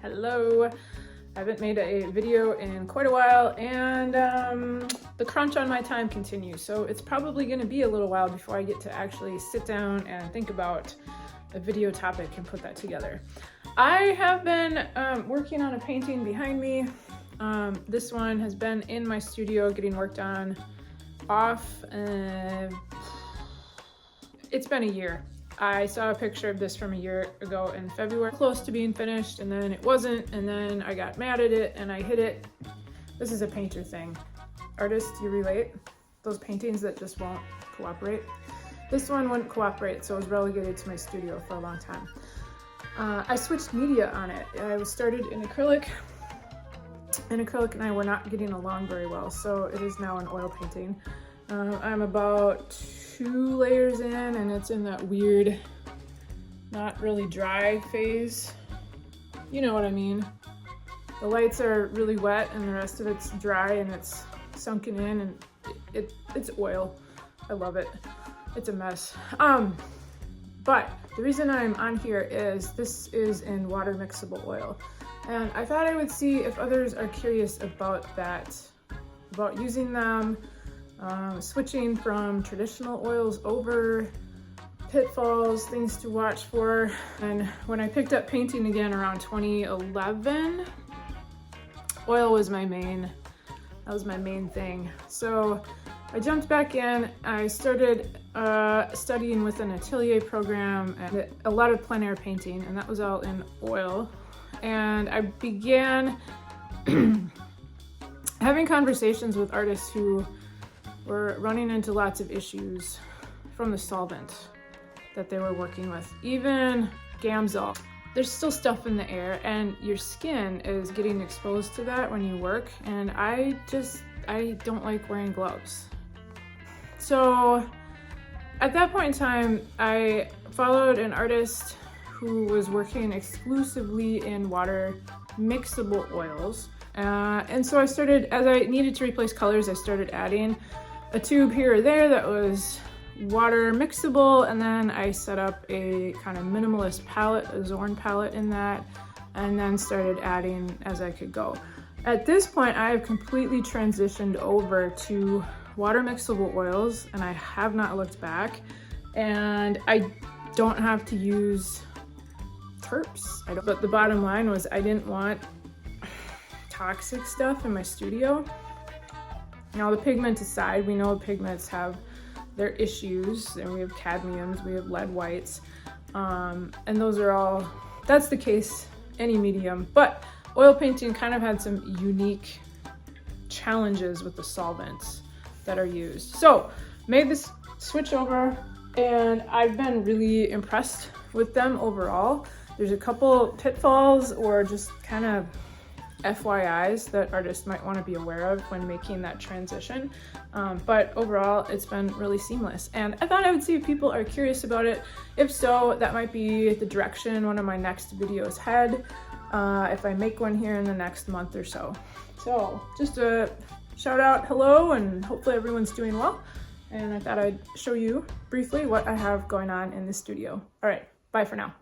Hello. I haven't made a video in quite a while, and the crunch on my time continues, so it's probably going to be a little while before I get to actually sit down and think about a video topic and put that together. I have been working on a painting behind me. This one has been in my studio getting worked on off. It's been a year. I saw a picture of this from a year ago in February, close to being finished, and then it wasn't, and then I got mad at it and I hit it. This is a painter thing. Artists, you relate? Those paintings that just won't cooperate. This one wouldn't cooperate, so it was relegated to my studio for a long time. I switched media on it. I was started in acrylic, and acrylic and I were not getting along very well, so it is now an oil painting. I'm about 2 layers in, and it's in that weird, not really dry phase. You know what I mean. The lights are really wet and the rest of it's dry and it's sunken in, and it's oil. I love it. It's a mess. But the reason I'm on here is this is in water-mixable oil. And I thought I would see if others are curious about that, about using them, switching from traditional oils over, pitfalls, things to watch for. And when I picked up painting again around 2011, oil was that was my main thing. So I jumped back in. I started studying with an atelier program and a lot of plein air painting, and that was all in oil. And I began having conversations with artists who were running into lots of issues from the solvent that they were working with. Even Gamsol. There's still stuff in the air, and your skin is getting exposed to that when you work, and I don't like wearing gloves. So at that point in time, I followed an artist who was working exclusively in water-mixable oils. And so I started, as I needed to replace colors, I started adding a tube here or there that was water mixable, and then I set up a kind of minimalist palette, a Zorn palette in that, and then started adding as I could go. At this point, I have completely transitioned over to water mixable oils, and I have not looked back, and I don't have to use terps. But the bottom line was I didn't want toxic stuff in my studio. Now, the pigment aside, we know pigments have their issues, and we have cadmiums, we have lead whites, and those are all, that's the case any medium, but oil painting kind of had some unique challenges with the solvents that are used. So made this switch over, and I've been really impressed with them overall. There's a couple pitfalls or just kind of FYIs that artists might want to be aware of when making that transition. But overall, it's been really seamless. And I thought I would see if people are curious about it. If so, that might be the direction one of my next videos head, if I make one here in the next month or so. So just a shout out, hello, and hopefully everyone's doing well. And I thought I'd show you briefly what I have going on in the studio. All right, bye for now.